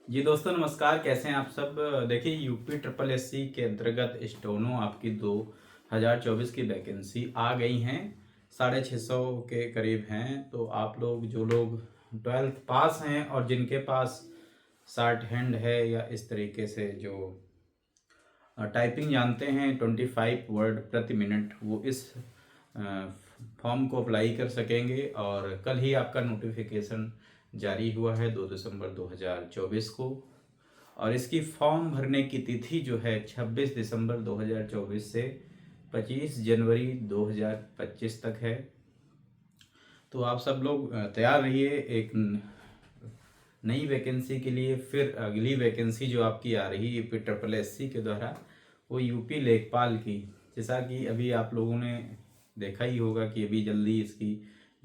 जी दोस्तों नमस्कार, कैसे हैं आप सब। देखिए यूपी ट्रिपल एससी के अंतर्गत स्टोनो आपकी 2024 की वैकेंसी आ गई हैं। 650 के करीब हैं। तो आप लोग जो लोग 12th पास हैं और जिनके पास शॉर्ट हैंड है या इस तरीके से जो टाइपिंग जानते हैं 25 वर्ड प्रति मिनट, वो इस फॉर्म को अप्लाई कर सकेंगे। और कल ही आपका नोटिफिकेशन जारी हुआ है 2 दिसंबर 2024 को। और इसकी फॉर्म भरने की तिथि जो है 26 दिसंबर 2024 से 25 जनवरी 2025 तक है। तो आप सब लोग तैयार रहिए एक नई वैकेंसी के लिए। फिर अगली वैकेंसी जो आपकी आ रही है यूपी ट्रिपल एससी के द्वारा, वो यूपी लेखपाल की। जैसा कि अभी आप लोगों ने देखा ही होगा कि अभी जल्दी इसकी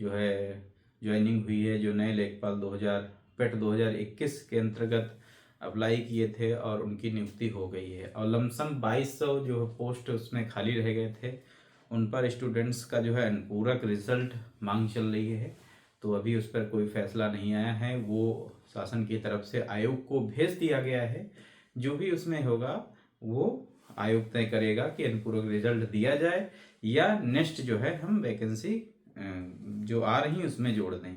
जो है ज्वाइनिंग हुई है। जो नए लेखपाल 2021 के अंतर्गत अप्लाई किए थे और उनकी नियुक्ति हो गई है। और लमसम 2200 जो पोस्ट उसमें खाली रह गए थे, उन पर स्टूडेंट्स का जो है अनुपूरक रिजल्ट मांग चल रही है। तो अभी उस पर कोई फैसला नहीं आया है। वो शासन की तरफ से आयोग को भेज दिया गया है। जो भी उसमें होगा वो आयोग तय करेगा कि अनुपूरक रिजल्ट दिया जाए या नेक्स्ट जो है हम वैकेंसी जो आ रही उसमें जोड़ दें।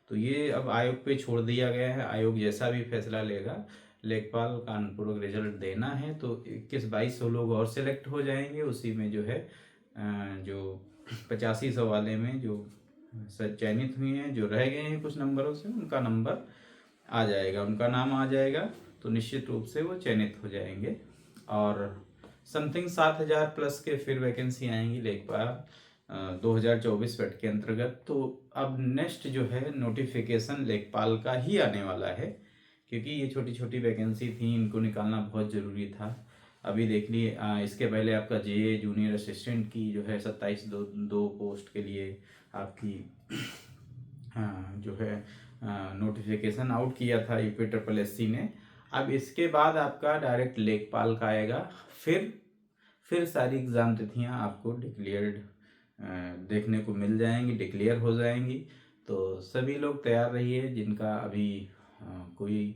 तो ये अब आयोग पे छोड़ दिया गया है। आयोग जैसा भी फैसला लेगा, लेखपाल का अनुपूरक रिजल्ट देना है तो 21-2200 लोग और सिलेक्ट हो जाएंगे। उसी में जो है जो 8500 वाले में जो चयनित हुए हैं, जो रह गए हैं कुछ नंबरों से, उनका नंबर आ जाएगा, उनका नाम आ जाएगा। तो निश्चित रूप से वो चयनित हो जाएंगे। और समथिंग 7000 प्लस के फिर वैकेंसी आएंगी लेखपाल 2024 वेट के अंतर्गत। तो अब नेक्स्ट जो है नोटिफिकेशन लेखपाल का ही आने वाला है, क्योंकि ये छोटी छोटी वैकेंसी थी, इनको निकालना बहुत ज़रूरी था। अभी देख लिए इसके पहले आपका जे जूनियर असिस्टेंट की जो है 27 दो पोस्ट के लिए आपकी जो है नोटिफिकेशन आउट किया था यूपी ट्रिपल एससी ने। अब इसके बाद आपका डायरेक्ट लेखपाल का आएगा। फिर सारी एग्ज़ाम तिथियाँ आपको डिक्लेयर्ड देखने को मिल जाएंगी, डिक्लेयर हो जाएंगी। तो सभी लोग तैयार रहिए जिनका अभी कोई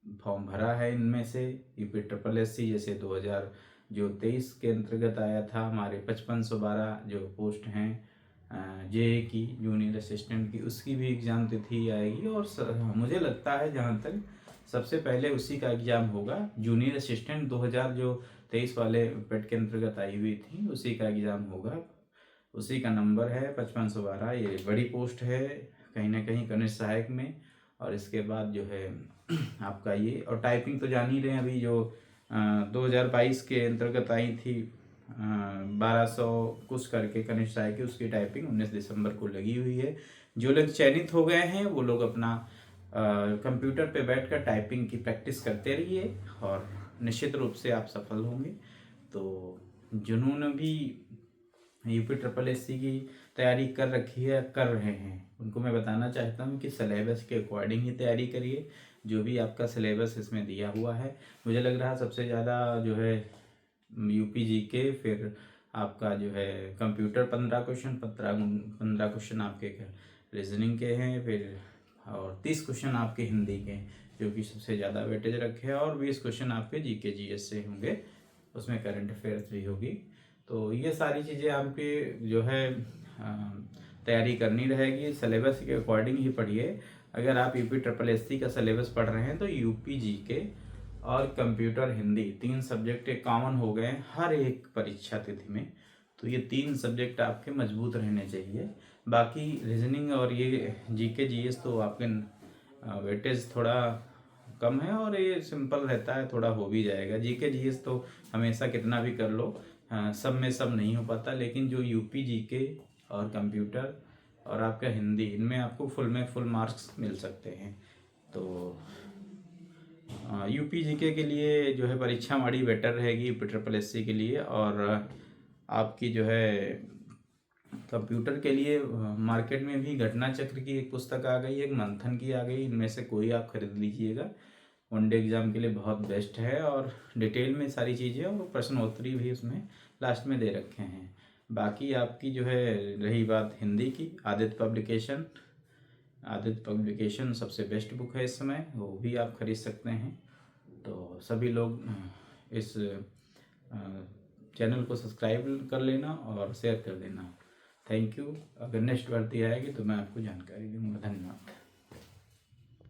फॉर्म भरा है इनमें से। यूपी ट्रिपल एससी जैसे 2023 के अंतर्गत आया था हमारे 5512 जो पोस्ट हैं जे की जूनियर असिस्टेंट की, उसकी भी एग्ज़ाम तिथि आएगी। और मुझे लगता है जहाँ तक सबसे पहले उसी का एग्ज़ाम होगा। जूनियर असिस्टेंट 2000 जो 23 वाले पेट के अंतर्गत आई हुई थी, उसी का एग्ज़ाम होगा। उसी का नंबर है 5512। ये बड़ी पोस्ट है कहीं ना कहीं कनिष्ठ सहायक में। और इसके बाद जो है आपका ये, और टाइपिंग तो जान ही रहे हैं। अभी जो 2022 के अंतर्गत आई थी 1200 कुछ करके कनिष्ठ सहायक की, उसकी टाइपिंग 19 दिसंबर को लगी हुई है। जो लोग चयनित हो गए हैं वो लोग अपना कंप्यूटर पे बैठकर टाइपिंग की प्रैक्टिस करते रहिए और निश्चित रूप से आप सफल होंगे। तो जिन्होंने भी यूपी ट्रिपल एससी की तैयारी कर रखी है, कर रहे हैं, उनको मैं बताना चाहता हूँ कि सिलेबस के अकॉर्डिंग ही तैयारी करिए। जो भी आपका सिलेबस इसमें दिया हुआ है, मुझे लग रहा है सबसे ज़्यादा जो है यूपी जीके, फिर आपका जो है कंप्यूटर 15 क्वेश्चन, 15 क्वेश्चन आपके रीजनिंग के हैं, फिर और 30 क्वेश्चन आपके हिंदी के जो कि सबसे ज़्यादा वेटेज रखे हैं, और 20 क्वेश्चन आपके जीके जीएस से होंगे, उसमें करंट अफेयर्स भी होगी। तो ये सारी चीज़ें आपकी जो है तैयारी करनी रहेगी। सिलेबस के अकॉर्डिंग ही पढ़िए। अगर आप यूपी ट्रिपल एससी का सिलेबस पढ़ रहे हैं तो यूपी जीके और कंप्यूटर हिंदी 3 सब्जेक्ट कॉमन हो गए हर एक परीक्षा तिथि में। तो ये 3 सब्जेक्ट आपके मजबूत रहने चाहिए। बाकी रीजनिंग और ये जीके जीएस तो आपके वेटेज थोड़ा कम है और ये सिंपल रहता है, थोड़ा हो भी जाएगा। जीके जीएस तो हमेशा कितना भी कर लो सब में सब नहीं हो पाता। लेकिन जो यूपी जीके और कंप्यूटर और आपका हिंदी, इनमें आपको फुल में फुल मार्क्स मिल सकते हैं। तो यूपी जीके के लिए जो है परीक्षा हमारी बेटर रहेगी यूपी ट्रिपल एससी के लिए। और आपकी जो है कंप्यूटर के लिए मार्केट में भी घटना चक्र की एक पुस्तक आ गई, एक मंथन की आ गई। इनमें से कोई आप खरीद लीजिएगा, वनडे एग्ज़ाम के लिए बहुत बेस्ट है। और डिटेल में सारी चीज़ें और प्रश्नोत्तरी भी उसमें लास्ट में दे रखे हैं। बाकी आपकी जो है रही बात हिंदी की, आदित्य पब्लिकेशन आदित्य पब्लिकेशन सबसे बेस्ट बुक है इस समय, वो भी आप खरीद सकते हैं। तो सभी लोग इस चैनल को सब्सक्राइब कर लेना और शेयर कर देना। Thank you. अगर नेक्स्ट भर्ती आएगी तो मैं आपको जानकारी दूंगा। धन्यवाद।